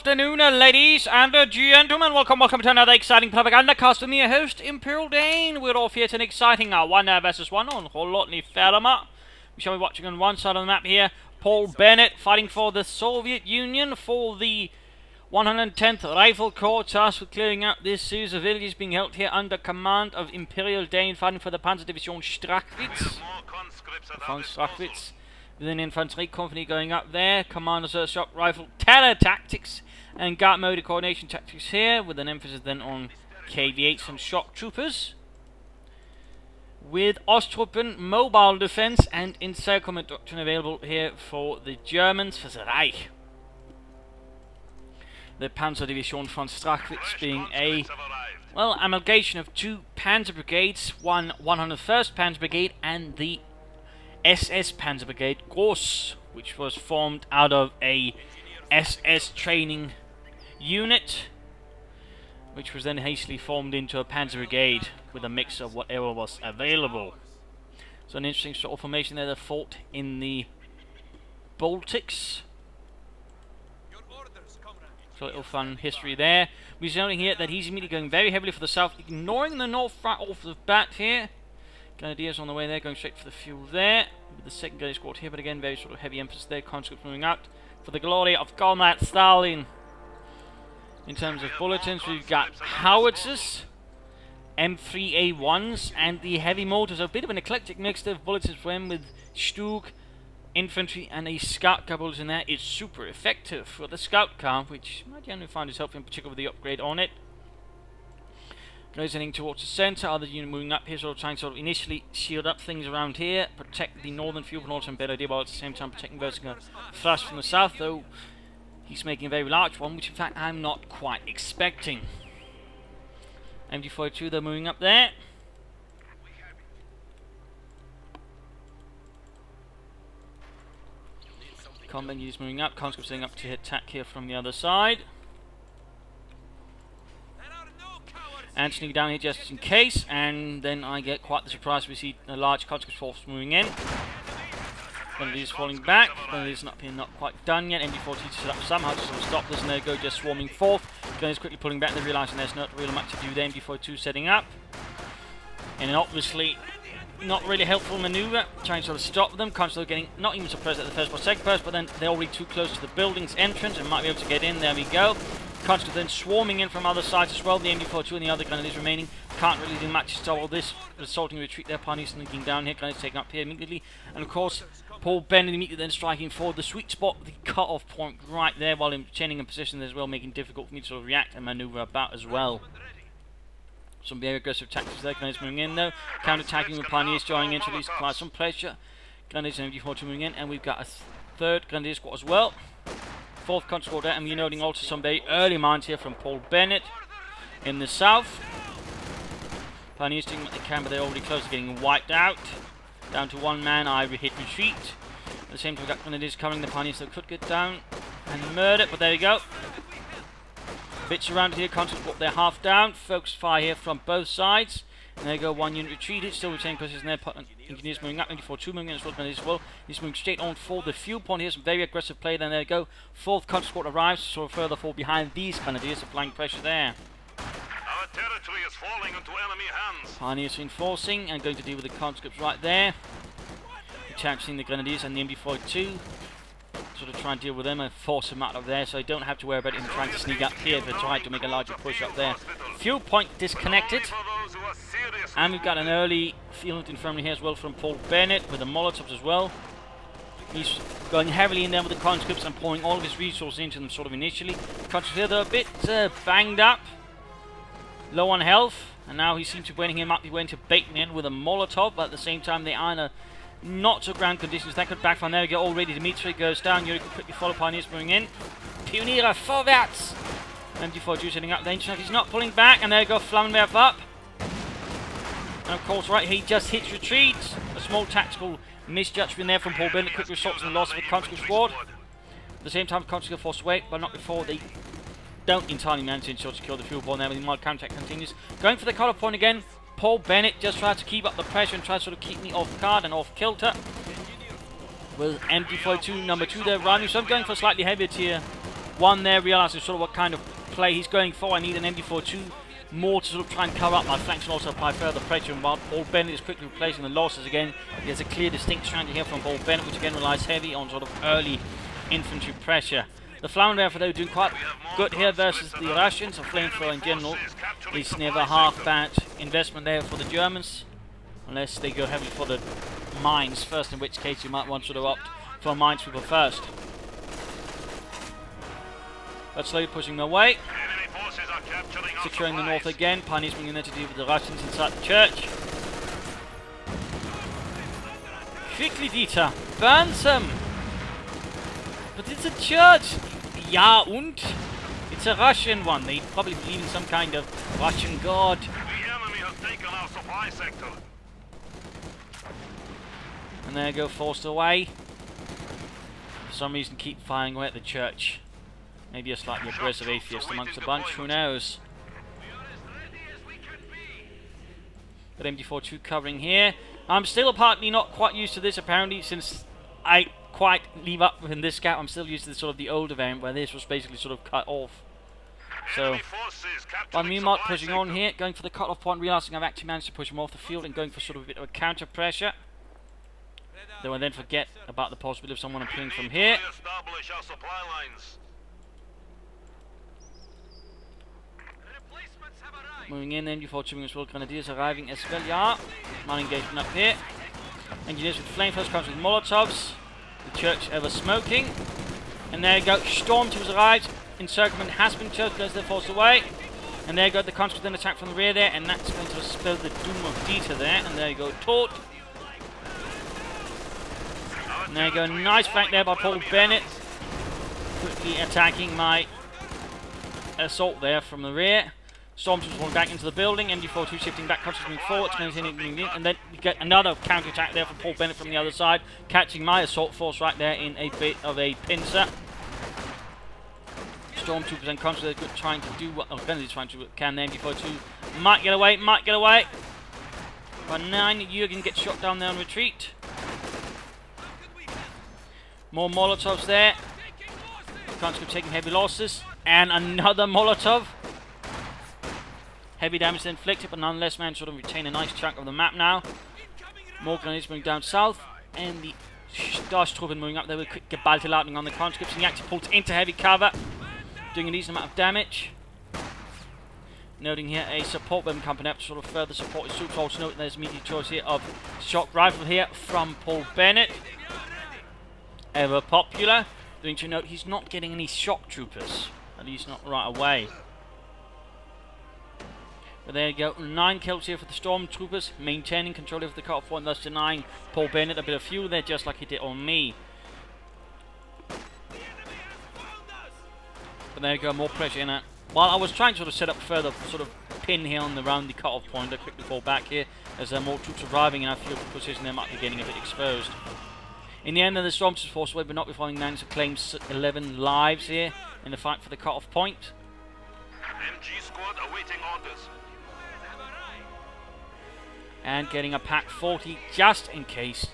afternoon, ladies and gentlemen. Welcome to another exciting Propagandacast with me, your host, ImperialDane. We're off here to an exciting 1 versus 1 on Holotny Ferma. We shall be watching on one side of the map here, Paul Bennett fighting for the Soviet Union for the 110th Rifle Corps, tasked with clearing out this series of villages being held here under command of ImperialDane, fighting for the Panzerdivision Strachwitz. Von Strachwitz. With an infantry company going up there, commanders shot rifle terror tactics and guard mode coordination tactics here, with an emphasis then on KV-8s and shock troopers. With Osttruppen, mobile defense and encirclement doctrine available here for the Germans, for the Reich. The Panzerdivision von Strachwitz being a, well, amalgamation of two Panzer brigades, one 101st Panzer Brigade and the SS Panzer Brigade Gross, which was formed out of a SS training unit, which was then hastily formed into a Panzer Brigade with a mix of whatever was available. So an interesting sort of formation there. They fought in the Baltics. So a little fun history there. We're showing here that he's immediately going very heavily for the south, ignoring the north right off the bat here. Grenadiers on the way there, going straight for the fuel there, with the second Grenadier squad here, but again, very sort of heavy emphasis there, conscripts moving out for the glory of Comrade Stalin. In terms of bulletins, we've got howitzers, M3A1s, and the heavy mortars, a bit of an eclectic mix of bulletins for him, with Stug, infantry, and a scout car bulletin there. It's super effective for the scout car, which I generally find is helpful, in particular with the upgrade on it. Guys heading towards the centre, other unit moving up here, sort of trying to sort of initially shield up things around here, protect the northern fuel, but also a better idea, while at the same time protecting vertical thrust from the south, though he's making a very large one, which in fact I'm not quite expecting. MD-42, they're moving up there. Combat units moving up, conscripts setting up to attack here from the other side. And sneak down here just in case, and then I get quite the surprise. We see a large conscript force moving in. Grenadiers falling back. Grenadiers not quite done yet. MD-42 set up somehow to sort of stop this, and they go just swarming forth. Grenadiers quickly pulling back. They're realising there's not really much to do there. MD-42 setting up, and then obviously not really helpful manoeuvre, trying to sort of stop them. Conscripts getting not even suppressed at the first or second burst, but then they're already too close to the building's entrance and might be able to get in. There we go. Conscripts then swarming in from other sides as well. The MD-42 and the other Grenadiers remaining can't really do much to stop all this. Assaulting retreat there, Parties sneaking down here. Grenadiers taken up here immediately, and of course Paul Bennett immediately then striking forward. The sweet spot, the cut-off point right there, while him chaining in position as well, making it difficult for me to sort of react and manoeuvre about as well. Some very aggressive tactics there. Grenadiers moving in though, counter-attacking with Pioneers joining in to at least apply some pressure. Grenadiers and MD-42 moving in, and we've got a third Grenadier squad as well. Fourth conscript squad there, and we're noting also some very early mines here from Paul Bennett in the south. Pioneers doing what they can, but they're already close to getting wiped out. Down to one man, I hit retreat. At the same time, we've got Grenadiers coming. The Pioneers that could get down and murdered, but there we go. Bits around here, conscript squad, they're half down. Focus fire here from both sides. And there you go, one unit retreated, still retaining position there. Engineers moving up, MD-42 moving in as well. He's moving straight on for the fuel point here, some very aggressive play. Then there you go, fourth conscript squad arrives, so further fall behind these Grenadiers, applying pressure there. Our territory is falling into enemy hands. Pioneers reinforcing and going to deal with the conscripts right there. Challenging the Grenadiers and the MD-42. Sort of try and deal with them and force them out of there, so I don't have to worry about him trying to sneak up here if they're trying to make a larger push up there. Fuel point disconnected. And we've got an early field infirmary here as well from Paul Bennett with the Molotovs as well. He's going heavily in there with the conscripts and pouring all of his resources into them sort of initially. Conscripts here, they're a bit banged up, low on health, and now he seems to be winning him up. He went to bait him in with a Molotov, but at the same time they are in a not so ground conditions. That could backfire. There we go, already Dimitri goes down. Yuri could quickly follow. Pioneers moving in. Pioniere vorwärts! MD-42 setting up. Then he's not pulling back, and there we go, Flammenwerfer up. And of course, right, he just hits retreat. A small tactical misjudgment there from Paul Bennett. Quick results in the loss of the conscript squad. At the same time, conscript force away, but not before they don't entirely manage to ensure secure the fuel point there. The mild counterattack continues. Going for the cut-off point again. Paul Bennett just tried to keep up the pressure and try to sort of keep me off guard and off kilter. With MD-42 number 2 there running, so I'm going for a slightly heavier tier 1 there, realizing sort of what kind of play he's going for. I need an MD42 more to sort of try and cover up my flanks and also apply further pressure. And while Paul Bennett is quickly replacing the losses again, there's a clear distinct strategy here from Paul Bennett, which again relies heavy on sort of early infantry pressure. The Flammenwerfer, though, doing quite good here versus the Russians. A flamethrower in general is never half bad investment there for the Germans, unless they go heavily for the mines first, in which case you might want to sort of opt for a minesweeper first. But slowly pushing their way, securing the north again. Pioneers bringing there to deal with the Russians inside the church. Quickly, Dieter, burns them! But it's a church! Ja, und? It's a Russian one. They probably believe in some kind of Russian god. The enemy has taken our supply sector. And there go, forced away. For some reason keep firing away at the church. Maybe a slightly aggressive atheist amongst the bunch, who knows. But MD42 covering here. I'm still partly not quite used to this apparently, since I quite leave up in this gap. I'm still used to sort of the older variant where this was basically sort of cut off. So, but meanwhile pushing on here, going for the cut-off point, realizing I've actually managed to push him off the field and going for sort of a bit of a counter pressure. Though I then forget about the possibility of someone appearing from here. Moving in, then before two as well, Grenadiers arriving as well, yeah. Mine engagement up here. Engineers with flamethrowers, comes with Molotovs. The church ever smoking. And there you go, Stormtroopers arrived. Encirclement has been chosen, goes there, forced away. And there you go, the conscripts then attack from the rear there, and that's going to spell the doom of Dieter there. And there you go, Tort. And there you go, nice flank there by Paul Bennett. Quickly attacking my assault there from the rear. Stormtroopers going back into the building, MD42 shifting back, consciously moving forward, and then you get another counter-attack there from Paul Bennett from the other side, catching my assault force right there in a bit of a pincer. Stormtroopers and consciously trying to do what, Bennett's trying to, can the MD42 might get away. But 9, Jürgen gets shot down there on retreat. More Molotovs there. Conscript taking heavy losses, and another Molotov. Heavy damage inflicted, but nonetheless managed to sort of retain a nice chunk of the map now. More grenades moving down south, and the Starstruppen moving up there with quick geballte lightning on the conscripts, and he actually pulls into heavy cover, doing a decent amount of damage. Noting here a support weapon company up to sort of further support his troops. Also note there's immediate choice here of shock rifle here from Paul Bennett. Ever popular. Doing to note he's not getting any shock troopers, at least not right away. But there you go, 9 kills here for the Stormtroopers, maintaining control over the cut-off point, thus denying Paul Bennett a bit of fuel there, just like he did on me. But there you go, more pressure in it. While I was trying to sort of set up further sort of pin here on around the cut-off point, I quickly fall back here as there are more troops arriving, and I feel the position there might be getting a bit exposed. In the end, the Stormtroopers forced away, but not before having managed to claim 11 lives here in the fight for the cut-off point. MG squad awaiting orders. And getting a pack 40 just in case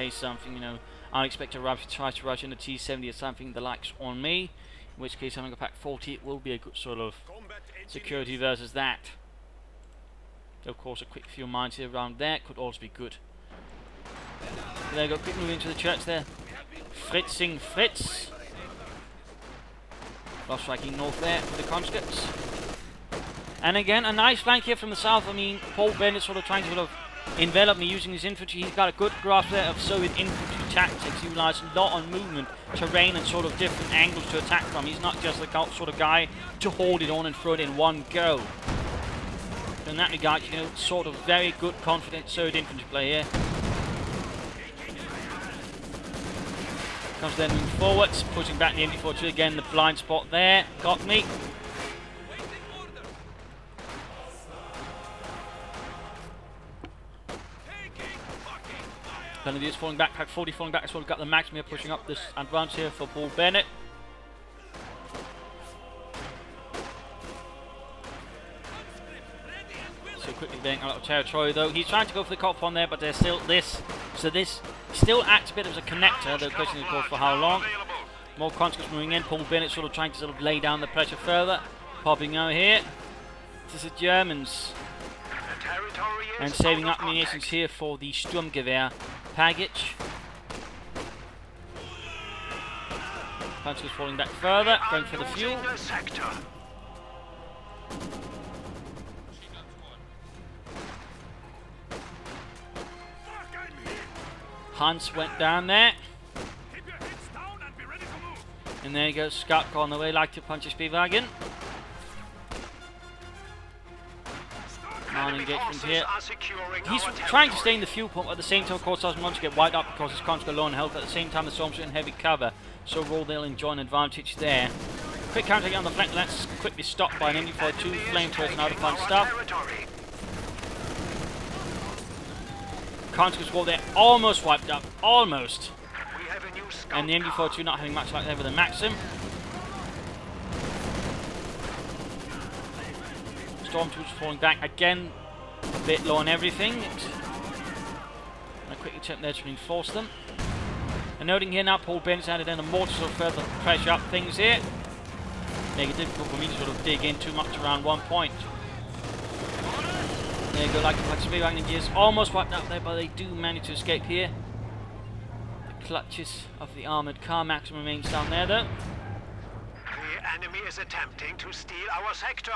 something, you know, unexpected arrives to try to rush into T-70 or something the likes on me. In which case having a pack 40 it will be a good sort of security versus that. Of course a quick few mines here around there could also be good. There you go, quick move into the church there. Fritzing Fritz. Lost striking north there for the conscripts. And again, a nice flank here from the south. I mean, Paul Bennett sort of trying to sort of envelop me using his infantry. He's got a good grasp there of Soviet infantry tactics. He relies a lot on movement, terrain, and sort of different angles to attack from. He's not just the sort of guy to hold it on and throw it in one go. So in that regard, you know, sort of very good, confident Soviet infantry play here. Comes then moving forwards, pushing back the MD42 again. The blind spot there got me. Grenadiers falling back, pack 40 falling back as well. We've got the Maximia pushing up this advance here for Paul Bennett. So quickly getting a lot of territory though. He's trying to go for the cut-off on there, but there's still this. So this still acts a bit as a connector. The question is, of course, for how long. More conscripts moving in. Paul Bennett sort of trying to sort of lay down the pressure further. Popping out here. This is the Germans. And saving up munitions here for the Sturmgewehr package. Conscripts falling back further. Going for the fuel. Hans went down there. And there you go, Scout car on the way, like to punch his B-Wagon. Now an engagement here. He's trying to stay in the fuel pump at the same time, of course, doesn't want to get wiped out because his conscripts are low on health. At the same time, the Storms are in heavy cover, so overall they'll enjoy an advantage there. Quick counter on the flank, that's quickly stopped by an MD-42, flamethrowers and other fun stuff. Conscripts wall there, almost wiped up, almost. And the MD-42 not having much luck there with the Maxim. Stormtroopers falling back again, a bit low on everything. And a quick attempt there to reinforce them. And noting here now, Paul Bennett's added in a mortar to further pressure up things here. Make it difficult for me to sort of dig in too much around one point. There you go, like the Speedwagon Engineers almost wiped out there, but they do manage to escape here. The clutches of the armoured car. Maxim remains down there though. The enemy is attempting to steal our sector.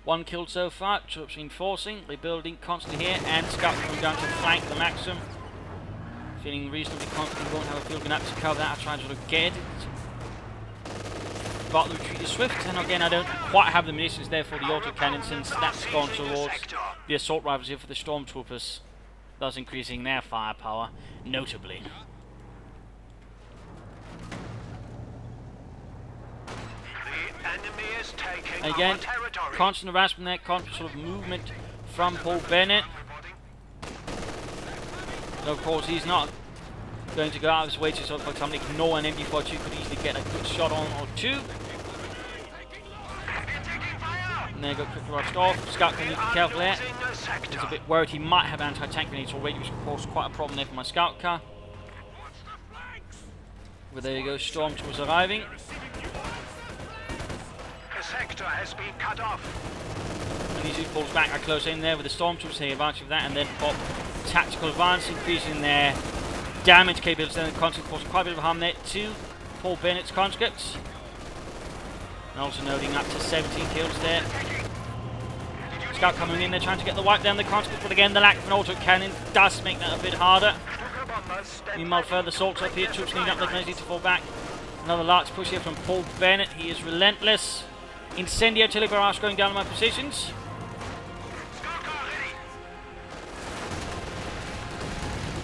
One killed so far. Troops reinforcing, rebuilding constantly here, and Scout coming down to flank the Maxim. Feeling reasonably confident won't have a field gun up to cover that. I'll try and sort of get it. But the retreat is swift, and again I don't quite have the munitions there for the autocannon since that's gone towards the assault rifles here for the Stormtroopers, thus increasing their firepower notably. The enemy is taking Again, our territory. constant harassment there, constant sort of movement from Paul Bennett. Though of course he's not going to go out of his way to sort of, for example, ignore an MD-42, could easily get a good shot on or two. And there you go, quickly rushed off. Scout can be careful there. He's a bit worried he might have anti-tank grenades already, which of course is quite a problem there for my scout car. But there you go, Stormtroopers arriving. The sector has been cut off. And he pulls back a close in there with the Stormtroopers taking advantage of that, and then pop tactical advance, increasing their damage capabilities, and the conscripts caused quite a bit of harm there to Paul Bennett's conscripts. And also noting up to 17 kills there. Scout coming in there trying to get the wipe down the conscripts, but again the lack of an autocannon does make that a bit harder. Meanwhile further assaults up here, troops need up, they're going to need to fall back. Another large push here from Paul Bennett, he is relentless. Incendiary artillery barrage going down on my positions.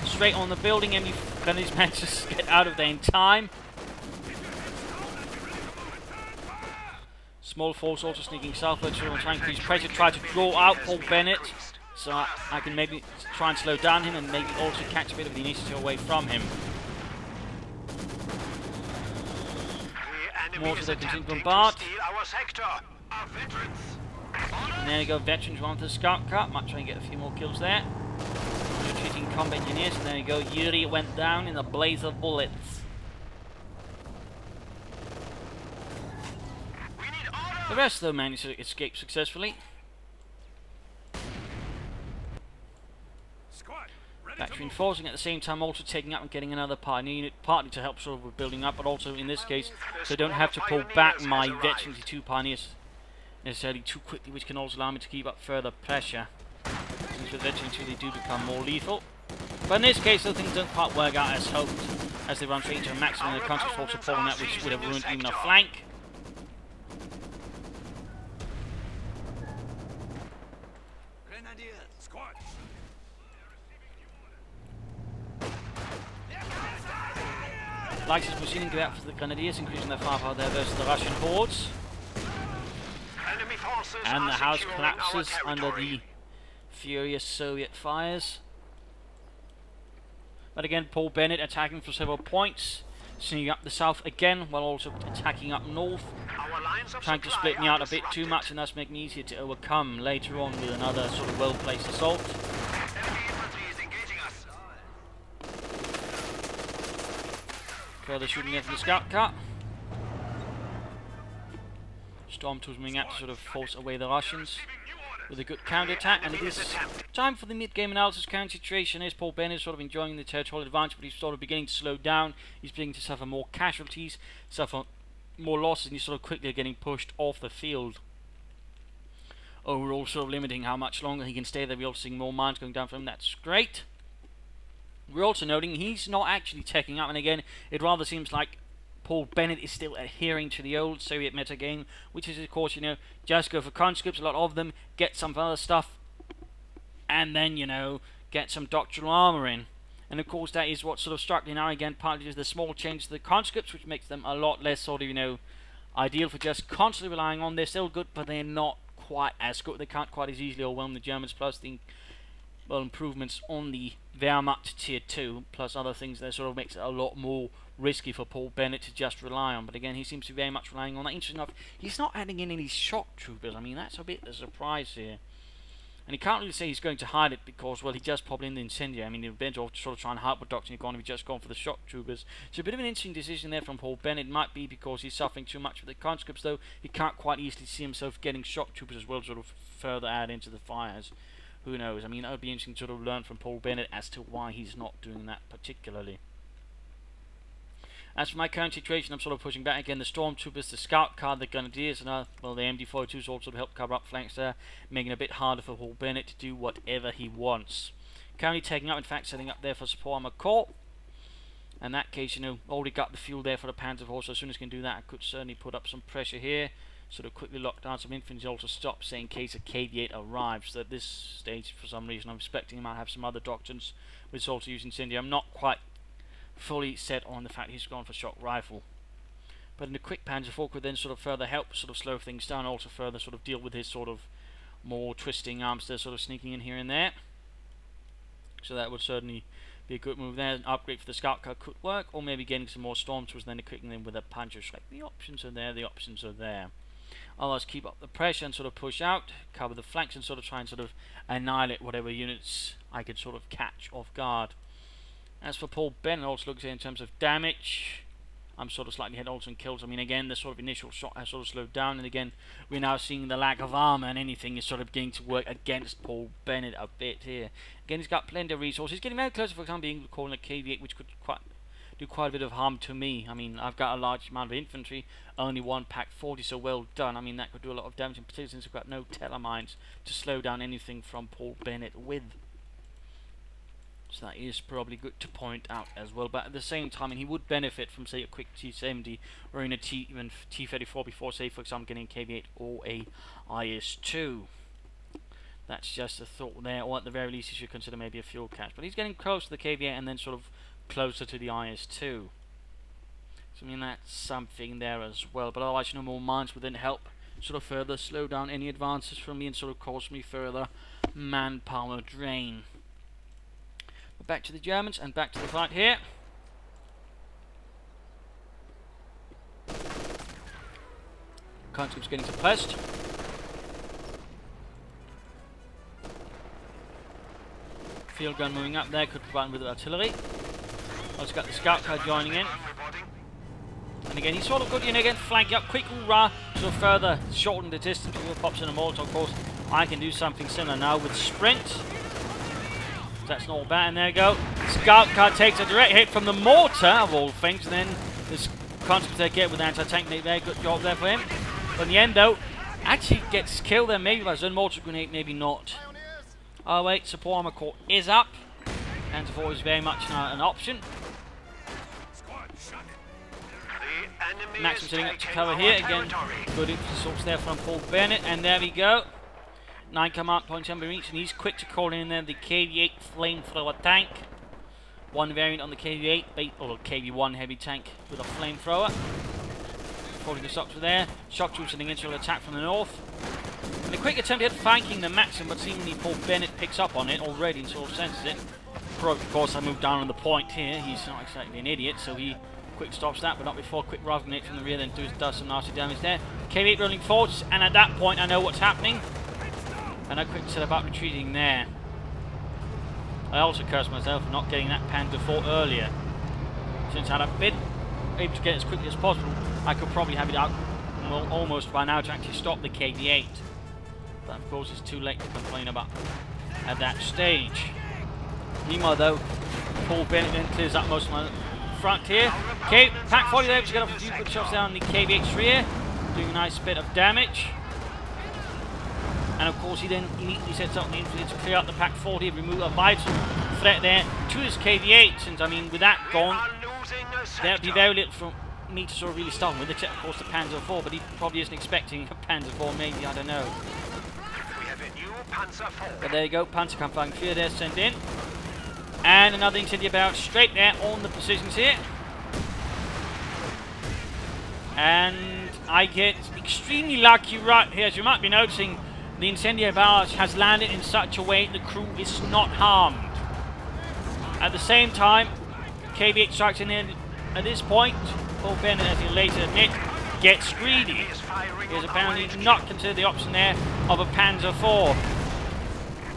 Straight on the building, and he's managed to get out of there in time. Small force also sneaking southwards, so I'm trying to increase pressure, try to draw out Paul Bennett, so I can maybe try and slow down him and maybe also catch a bit of the initiative away from him. Mortars they continue to bombard. And there you go, veterans run to the scout car, might try and get a few more kills there. Retreating combat engineers, and there you go, Yuri went down in a blaze of bullets. The rest though managed to escape successfully. Back reinforcing at the same time, also taking up and getting another pioneer unit, partly to help sort of with building up, but also in this case, so I don't have to pull back my veterans to 2 pioneers necessarily too quickly, which can also allow me to keep up further pressure. Since with veterans 2 they do become more lethal. But in this case, though, things don't quite work out as hoped, as they run straight into a maximum, and the conscripts also falling out, which would have ruined even a flank. Licensed machining go out for the Grenadiers, increasing their firepower there versus the Russian hordes. And the house collapses under the furious Soviet fires. But again, Paul Bennett attacking from several points, sneaking up the south again, while also attacking up north. Trying to split me out a bit too much, and that's making it easier to overcome later on with another sort of well-placed assault. Further shooting there from the scout car. Stormtroopers moving out to sort of force away the Russians with a good counter-attack, and it is time for the mid-game analysis. Current situation is Paul Bennett sort of enjoying the territorial advantage, but he's sort of beginning to slow down. He's beginning to suffer more casualties, suffer more losses, and he's sort of quickly getting pushed off the field. Overall, sort of limiting how much longer he can stay there. We're also seeing more mines going down for him. That's great. We're also noting he's not actually taking up, and again, it rather seems like Paul Bennett is still adhering to the old Soviet meta game, which is, of course, just go for conscripts, a lot of them, get some other stuff, and then, get some doctrinal armor in. And, of course, that is what sort of struck me now, again, partly just the small change to the conscripts, which makes them a lot less sort of, ideal for just constantly relying on. They're still good, but they're not quite as good. They can't quite as easily overwhelm the Germans, plus the improvements on the Wehrmacht Tier 2, plus other things that sort of makes it a lot more risky for Paul Bennett to just rely on. But again, he seems to be very much relying on that. Interesting enough, he's not adding in any shock troopers. I mean, that's a bit of a surprise here. And he can't really say he's going to hide it because, well, he just popped in the incendiary. I mean, they've been to sort of try and help with Doctrine Economy, just gone for the shock troopers. So a bit of an interesting decision there from Paul Bennett. It might be because he's suffering too much with the conscripts, though. He can't quite easily see himself getting shock troopers as well, to sort of further add into the fires. Who knows? I mean, that would be interesting to sort of learn from Paul Bennett as to why he's not doing that particularly. As for my current situation, I'm sort of pushing back again the Stormtroopers, the Scout Car, the Grenadiers, and the MD-42s also to help cover up flanks there, making it a bit harder for Paul Bennett to do whatever he wants. Currently taking up, in fact, setting up there for support armor corps. In that case, already got the fuel there for the Panzer IV, so as soon as I can do that, I could certainly put up some pressure here. Sort of quickly lock down some infantry, also stop, say, in case a KV-8 arrives. So at this stage, for some reason, I'm expecting he might have some other doctrines with also using incendiary. I'm not quite fully set on the fact he's gone for shock rifle. But in the quick Panzer IV could then sort of further help, sort of slow things down, also further sort of deal with his sort of more twisting arms that are sort of sneaking in here and there. So that would certainly be a good move there. An upgrade for the Scout Car could work, or maybe getting some more Stormtroopers, then equipping them with a Panzer Strike. The options are there, the options are there. Otherwise, keep up the pressure and sort of push out, cover the flanks, and sort of try and sort of annihilate whatever units I could sort of catch off guard. As for Paul Bennett, also looks here in terms of damage. I'm sort of slightly ahead also in kills. I mean, again, the sort of initial shot has sort of slowed down, and again, we're now seeing the lack of armor, and anything is sort of beginning to work against Paul Bennett a bit here. Again, he's got plenty of resources. He's getting very close, for example, being calling a KV-8, which could do quite a bit of harm to me. I mean, I've got a large amount of infantry, only one pack 40, so well done. I mean, that could do a lot of damage, in particular since I've got no telemines to slow down anything from Paul Bennett with. So that is probably good to point out as well. But at the same time, he would benefit from, say, a quick T-70 or in a even T-34 before, say, for example, getting a KV-8 or a IS-2. That's just a thought there, or at the very least, he should consider maybe a fuel catch. But he's getting close to the KV-8 and then sort of closer to the IS-2. So, I mean, that's something there as well. But otherwise, more mines would then help sort of further slow down any advances from me and sort of cause me further manpower drain. But back to the Germans and back to the fight here. Conscripts getting suppressed. Field gun moving up there, could provide him with artillery. Also got the Scout Car joining in. And again, he's sort of good, again, flanking up, quick hoorah, sort of further shorten the distance. He pops in a Molotov, of course. I can do something similar now with Sprint. That's not all bad, and there you go. Scout Car takes a direct hit from the mortar, of all things, and then this conscript they get with anti-tank, very good job there for him. But in the end, though, actually gets killed there, maybe by his own mortar grenade, maybe not. Oh wait, support armor corps is up. Panzer IV is very much an option. Maxim setting up to cover here, again, good infantry sorts there from Paul Bennett, and there we go. 9 command points can be reached, and he's quick to call in there the KV-8 flamethrower tank. One variant on the KV-8, or KV-1 heavy tank with a flamethrower. Holding the stocks there. Shock troops sending into an attack from the north. And a quick attempt at flanking the Maxim, but seemingly Paul Bennett picks up on it already and sort of senses it. Of course, I moved down on the point here. He's not exactly an idiot, so he quick stops that, but not before. Quick rifle grenade from the rear, then does some nasty damage there. KV-8 rolling forwards, and at that point I know what's happening. And I quick set about retreating there. I also cursed myself for not getting that Panzer IV earlier. Since I'd have been able to get it as quickly as possible, I could probably have it out almost by now to actually stop the KV-8. But of course it's too late to complain about at that stage. Meanwhile though, Paul Bennett then clears up most of my front here. Okay, Pack 40 there, to get off a few good shots down the KV-8's rear, doing a nice bit of damage. And of course he then immediately sets up the infantry to clear out the Pack 40, remove a vital threat there to his KV-8, since I mean with that gone, there'd be very little for me to sort of really start with, except of course the Panzer IV, but he probably isn't expecting a Panzer IV, maybe, I don't know. But there you go, Panzerkampfwagen 4 there sent in. And another incendiary barrage straight there on the positions here. And I get extremely lucky right here, as you might be noticing. The incendiary barrage has landed in such a way the crew is not harmed. At the same time, KV-8 strikes in here at this point. Paul Bennett, as he'll later admit, gets greedy. He has apparently not considered the option there of a Panzer IV.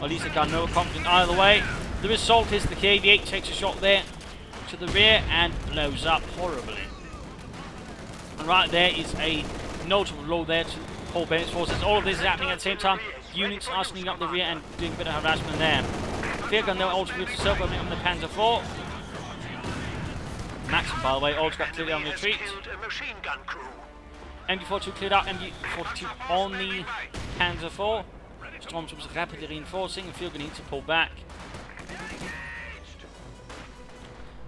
Or at least he got no confidence either way. The result is the KV-8 takes a shot there to the rear and blows up horribly. And right there is a notable blow there to Paul Bennett's forces. All of this is happening at the same time. Units are sneaking up the rear and doing a bit of harassment there. Field gun though also with itself on the Panzer IV. Maxim, by the way, also got clearly on the retreat. MG42 cleared out, MG42 on the Panzer IV. Stormtroopers rapidly reinforcing, and field gun needs to pull back.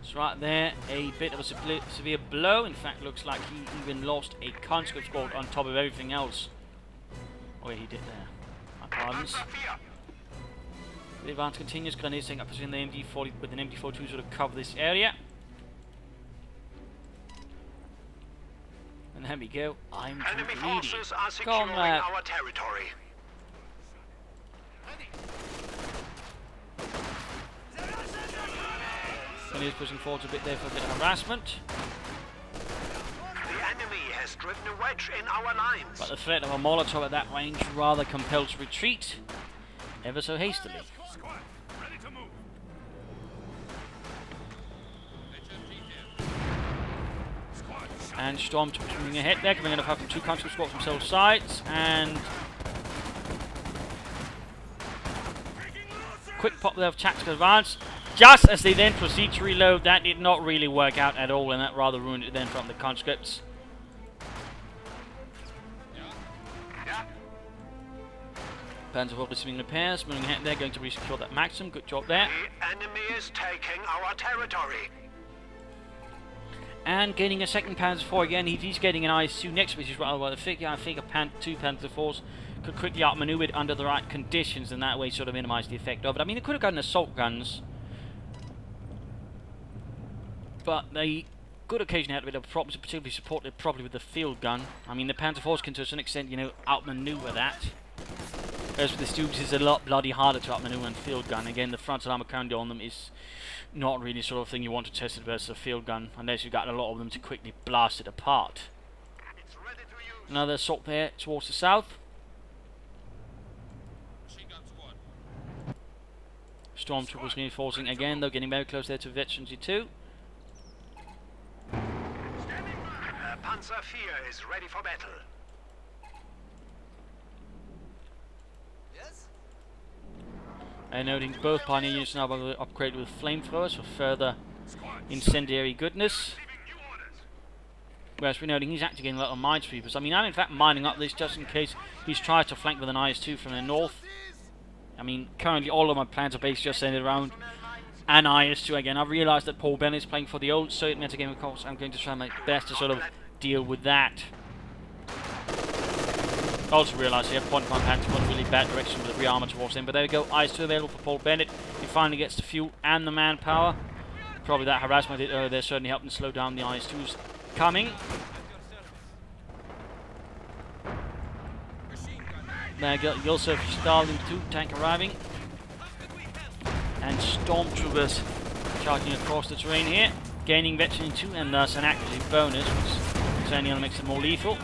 So right there, a bit of a severe blow. In fact, looks like he even lost a conscript squad on top of everything else. Oh yeah, he did there. My pardons. The advance continues. Grenades taking up position in the MG40 with an MG42 sort of cover this area. And there we go. I'm too greedy. Come on, our territory. And he's pushing forward a bit there for a bit of harassment. The enemy has driven a wedge in our lines. But the threat of a Molotov at that range rather compels retreat, ever so hastily. And Stormtroopers moving ahead there, coming in apart from two conscript squads from both sides, and quick pop there of tactical advance. Just as they then proceed to reload, that did not really work out at all, and that rather ruined it then from the conscripts. Panzer IV receiving repairs, moving ahead there, going to re-secure that Maxim. Good job there. The enemy is taking our territory. And gaining a second Panzer IV again. He's getting an IS-2 next, which is rather well. I think two Panzer IVs could quickly outmaneuver it under the right conditions, and that way sort of minimize the effect of it. I mean, they could have gotten assault guns, but they could occasionally have a bit of problems, particularly supported properly with the field gun. I mean, the Panzer IVs can to a certain extent, you know, outmaneuver that. Whereas with the Stooges, it's a lot bloody harder to outmaneuver than field gun. Again, the frontal armor counter on them is not really sort of thing you want to test it versus a field gun, unless you've got a lot of them to quickly blast it apart. Another assault there towards the south. Stormtroopers reinforcing again, though getting very close there to Veteran G2. Panzer IV is ready for battle. And noting both pioneer units now upgraded with flamethrowers for further incendiary goodness. Whereas we're noting he's actually getting a lot of minesweepers. I mean, I'm in fact mining up this just in case he's tried to flank with an IS-2 from the north. I mean, currently all of my plans are based just centered around an IS-2 again. I've realised that Paul Bennett is playing for the old Soviet metagame, of course. I'm going to try my best to sort of deal with that. I also realised he had point my pants in a really bad direction with the rearmor towards him. But there we go, IS-2 available for Paul Bennett. He finally gets the fuel and the manpower. Probably that harassment I did earlier there certainly helped him slow down the IS-2s coming. There you go, Yosef Stalin 2 tank arriving. And Stormtroopers charging across the terrain here. Gaining Veteran 2 and thus an accuracy bonus, which certainly only makes it more lethal.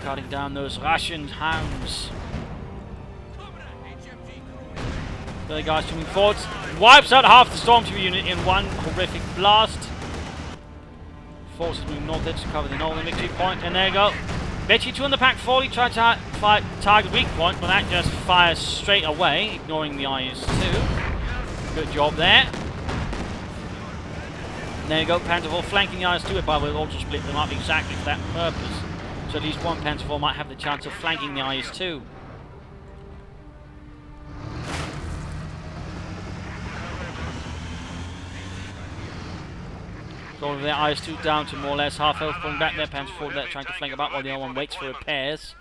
Cutting down those Russian hounds. There the guys moving forwards. Wipes out half the Stormtrooper unit in one horrific blast. forces moving north there to cover the northern victory point, and there you go. Victory 2 on the Pack 40, tried to fight target weak point, but that just fires straight away, ignoring the IS-2. Good job there. And there you go, Panzer IV flanking the IS-2, by the way, we'll also split them up exactly for that purpose. So at least one Panzer IV might have the chance of flanking the IS-2. So their IS-2 down to more or less half health, pulling back their Panzer IV there, trying to flank them up while the other one waits for repairs.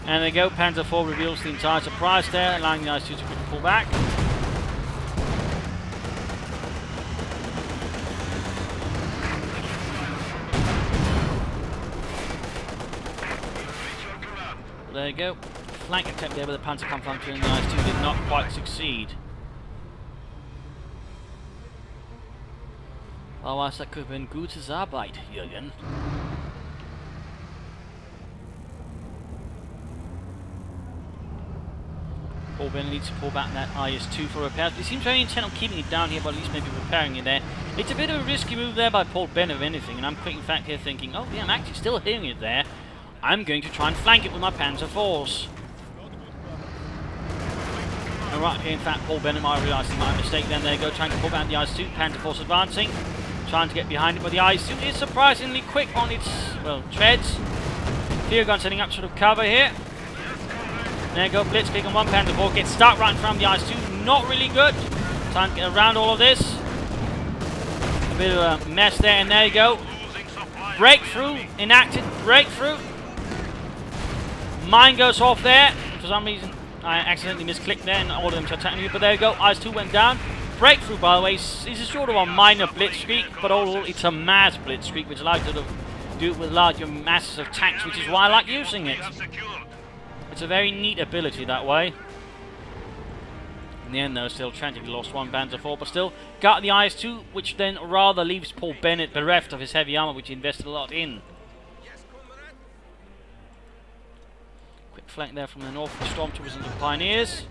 And there you go, Panzer IV reveals the entire surprise there, allowing the IS-2 to quickly pull back. There you go, flank attempt there with the Panzerkampflanzer and the IS-2 did not quite succeed. Oh, das could have been gutes Arbeit, Jürgen. Paul Bennett needs to pull back that IS-2 for repairs. He seems very intent on keeping it down here, but at least maybe repairing it there. It's a bit of a risky move there by Paul Bennett, if anything, and I'm quick in fact here thinking, oh yeah, I'm actually still hearing it there. I'm going to try and flank it with my Panzer IVs. And right here, in fact, Paul Bennett might realise he made a mistake then. There you go, trying to pull back the IS-2, Panzer IVs advancing. Trying to get behind it, but the IS-2 is surprisingly quick on its, well, treads. Fear gun setting up sort of cover here. There you go, blitzkrieg on one Panzer IV, gets stuck right in front of the IS-2, not really good. Trying to get around all of this. A bit of a mess there, and there you go. Breakthrough, enacted, breakthrough. Mine goes off there. For some reason, I accidentally misclicked there and ordered them to attack me, but there you go, IS-2 went down. Breakthrough, by the way, is a sort of a minor blitzkrieg, but overall it's a mass blitzkrieg, which allows you to do it with larger masses of tanks, which is why I like using it. It's a very neat ability that way. In the end, though, still tragically lost one Panzer IV, but still got the IS-2, which then rather leaves Paul Bennett bereft of his heavy armor, which he invested a lot in. Quick flank there from the north, the Stormtroopers and the Pioneers.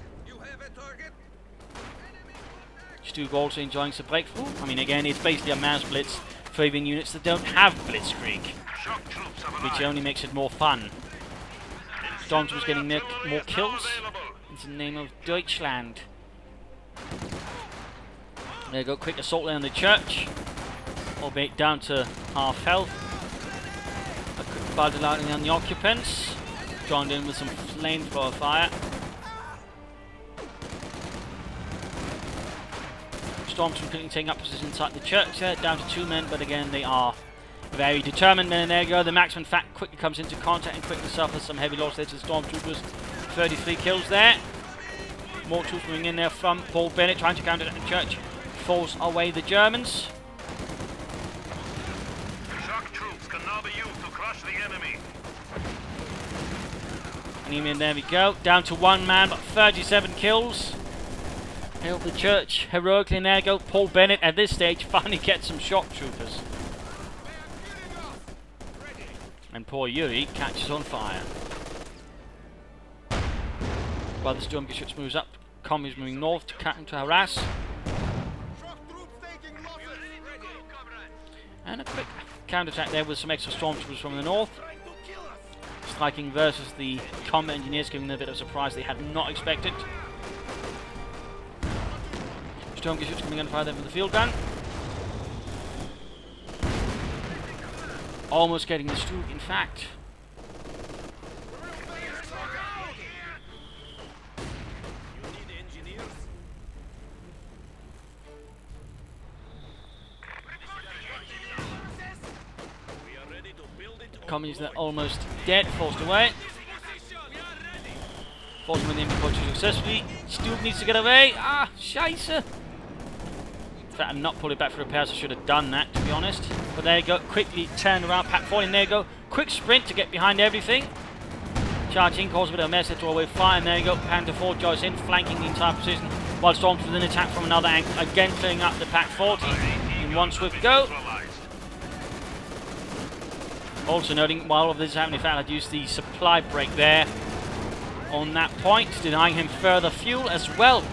Stu also enjoying some breakthrough. I mean, again, it's basically a mass blitz favoring units that don't have blitzkrieg, which only makes it more fun. Stormtroopers getting more kills in the name of Deutschland. There you go, quick assault there on the church, albeit down to half health. A quick battle lightning on the occupants, joined in with some flamethrower fire. Stormtroopers taking up position inside the church there, down to 2 men, but again they are very determined men, and there you go, the marksman in fact quickly comes into contact and quickly suffers some heavy loss there to the Stormtroopers. 33 kills there. More troops moving in there from Paul Bennett, trying to counter the church, force away the Germans. Shock troops can now be used to crush the enemy. And there we go, down to 1 man, but 37 kills. Help the church heroically, and there you go, Paul Bennett at this stage finally gets some shock troopers. And poor Yuri catches on fire. While the Sturmgeschütz moves up, Commies moving north to harass. And a quick counterattack there with some extra Stormtroopers from the north. Striking versus the combat engineers, giving them a bit of surprise they had not expected. Sturmgeschütz coming in fire there with the field gun. Almost getting the Stug, in fact. Commies that almost dead, forced away. Forced with the infantry successfully. Stug needs to get away. Ah, scheisse. In fact, I'm not pulling back for repairs. I should have done that, to be honest. But there you go. Quickly turn around. Pack 40. And there you go. Quick sprint to get behind everything. Charging, causes a bit of a mess. They throw away fire. And there you go. Panzer IV joins in, flanking the entire position. While Stormtroopers with an attack from another angle. Again, clearing up the Pack 40 in one swift go. Also noting, while all of this is happening, in fact, I'd use the supply break there on that point, denying him further fuel as well.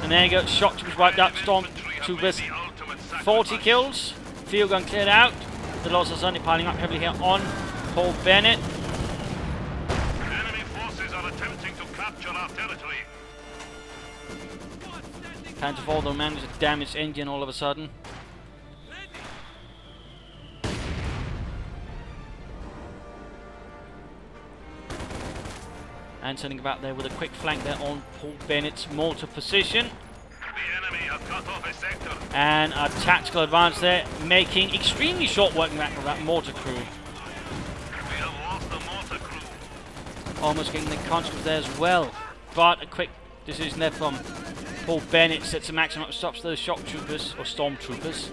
And there you go, shock troopers wiped out, stormtroopers 40 kills, field gun cleared out. The losses are suddenly piling up heavily here on Paul Bennett. Enemy forces are attempting to capture our territory. Panzer IV though managed a damaged engine all of a sudden. And sending about there with a quick flank there on Paul Bennett's mortar position. The enemy have cut off a sector. And a tactical advance there, making extremely short working back of that mortar crew. We have lost the mortar crew. Almost getting the conscripts there as well. But a quick decision there from Paul Bennett sets a maximum stops those shock troopers, or stormtroopers.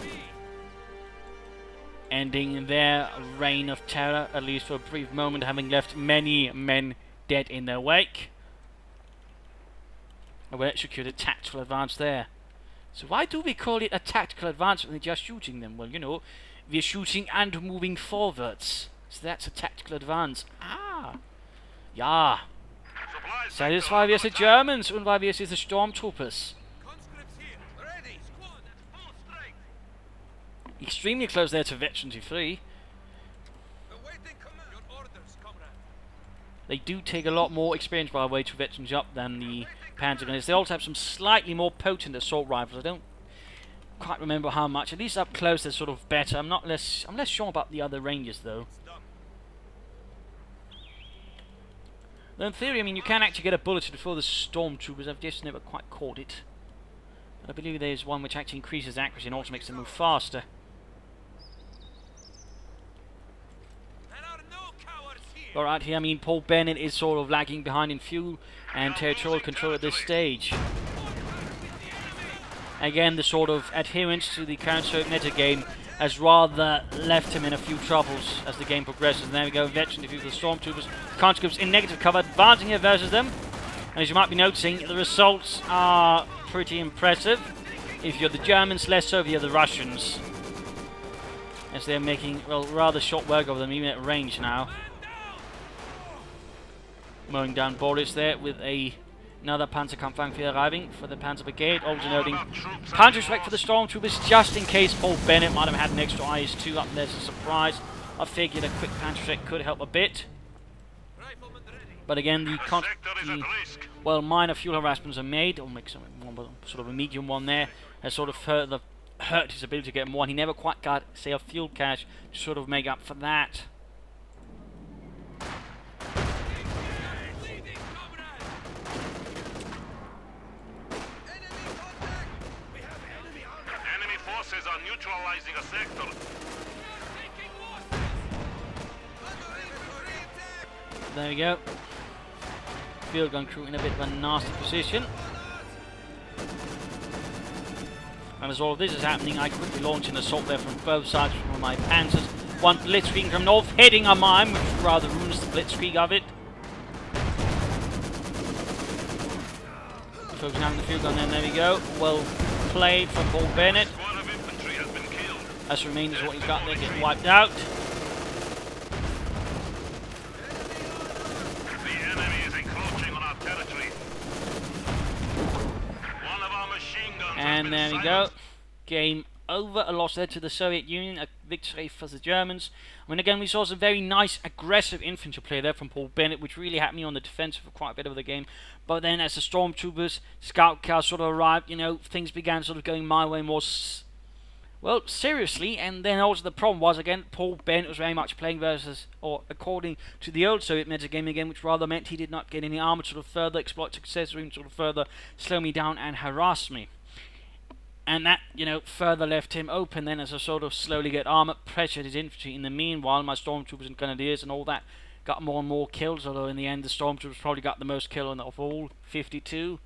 Ending their reign of terror, at least for a brief moment, having left many men dead in their wake. And we executed a tactical advance there. So why do we call it a tactical advance when they're just shooting them? Well, you know, we're shooting and moving forwards. So that's a tactical advance. Ah! Ja. Satisfy wir the Germans und weil wir es the Stormtroopers. Extremely close there to Veterans 3. They do take a lot more experience by the way to Veterans up than the Panzer Gunners. They also have some slightly more potent assault rifles. I don't quite remember how much. At least up close they're sort of better. I'm less sure about the other ranges though. Though in theory, I mean, you can actually get a bullet before the stormtroopers. I've just never quite caught it. But I believe there's one which actually increases accuracy and also makes them move faster. Alright, here, I mean, Paul Bennett is sort of lagging behind in fuel and territorial control at this stage. Again, the sort of adherence to the current Soviet metagame has rather left him in a few troubles as the game progresses. And there we go, veteran defeat with the stormtroopers. Conscripts in negative cover, advancing here versus them. And as you might be noticing, the results are pretty impressive. If you're the Germans, less so if you're the Russians. As they're making, well, rather short work of them, even at range now. Mowing down Boris there with another Panzerkampfwagen arriving for the Panzer Brigade. Also noting Panzer respect for the Stormtroopers just in case Paul Bennett might have had an extra IS-2 up there as a surprise. I figured a quick Panzer check could help a bit. But again, well, minor fuel harassments are made. I'll make some sort of a medium one there. Has sort of further hurt his ability to get more. He never quite got, say, a fuel cache to sort of make up for that. Are neutralizing a sector. There we go. Field gun crew in a bit of a nasty position. And as all of this is happening, I quickly launch an assault there from both sides from my Panzers. One blitzkrieg from north, heading a mine, which rather ruins the blitzkrieg of it. Focusing on the field gun there we go. Well played from Paul Bennett. As remains what he's got there getting wiped out. The enemy is encroaching on our territory. One of our machine guns and there we go. Game over. A loss there to the Soviet Union. A victory for the Germans. I mean, again, we saw some very nice, aggressive infantry play there from Paul Bennett, which really had me on the defensive for quite a bit of the game. But then as the stormtroopers, scout cars sort of arrived, you know, things began sort of going my way more well, seriously, and then also the problem was, again, Paul Bennett was very much playing versus, or according to the old Soviet metagame again, which rather meant he did not get any armor to sort of further exploit success room, sort of further slow me down and harass me. And that, you know, further left him open then as I sort of slowly get armor, pressured his infantry. In the meanwhile, my stormtroopers and grenadiers and all that got more and more kills, although in the end the stormtroopers probably got the most kill of all, 52.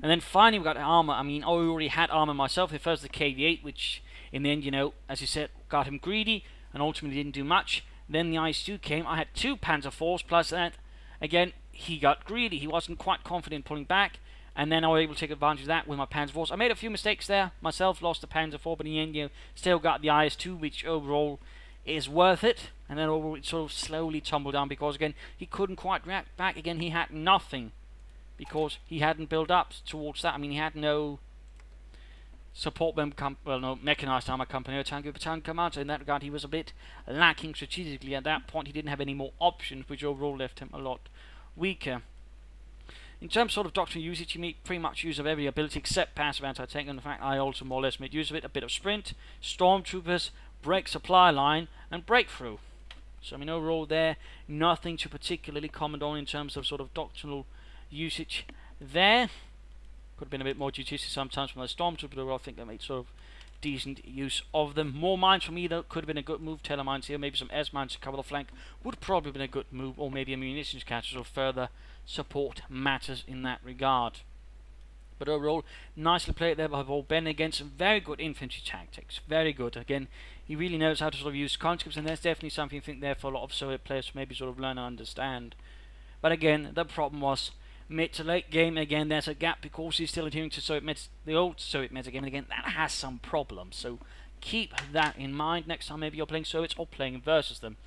And then finally we got armor. I mean, I already had armor myself. The first the KV-8, which in the end, you know, as you said, got him greedy and ultimately didn't do much. Then the IS-2 came. I had 2 Panzer IVs plus that. Again, he got greedy. He wasn't quite confident pulling back. And then I was able to take advantage of that with my Panzer IVs. I made a few mistakes there. Myself lost the Panzer IV, but in the end, you know, still got the IS-2, which overall is worth it. And then overall it sort of slowly tumbled down because, again, he couldn't quite react back. Again, he had nothing. because he hadn't built up towards that. I mean, he had no support member no mechanized armor company or tank battalion command, so in that regard he was a bit lacking strategically. At that point he didn't have any more options, which overall left him a lot weaker. In terms of doctrinal usage, you made pretty much use of every ability except passive anti-tank, and in fact I also more or less made use of it. A bit of sprint, stormtroopers, break supply line, and breakthrough. So I mean overall there, nothing to particularly comment on in terms of sort of doctrinal usage there. Could have been a bit more judicious sometimes from the stormtroopers, but I think they made sort of decent use of them. More mines for me though, could have been a good move. Tailor mines here, maybe some S mines to cover the flank would probably have been a good move, or maybe a munitions catcher or further support matters in that regard. But overall, nicely played there by Paul Ben against some very good infantry tactics. Very good. Again, he really knows how to sort of use conscripts, and there's definitely something I think there for a lot of Soviet players to maybe sort of learn and understand. But again, the problem was mid to late game. Again, there's a gap because he's still adhering to Soviet the old Soviet meta game, and again that has some problems. So keep that in mind next time maybe you're playing Soviets or playing versus them.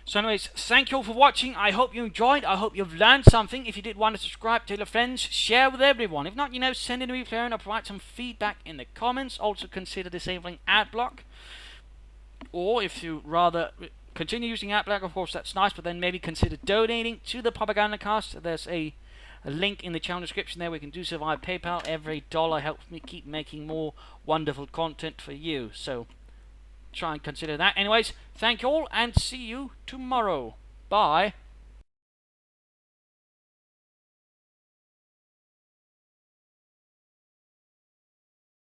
So anyways, thank you all for watching. I hope you enjoyed. I hope you've learned something. If you did want to subscribe, tell your friends, share with everyone. If not, you know, send in a replay and I'll provide some feedback in the comments. Also consider disabling adblock. Or if you rather continue using adblock, of course that's nice, but then maybe consider donating to the Propagandacast. There's a link in the channel description there. We can do so via PayPal. Every dollar helps me keep making more wonderful content for you. So try and consider that. Anyways, thank you all and see you tomorrow. Bye.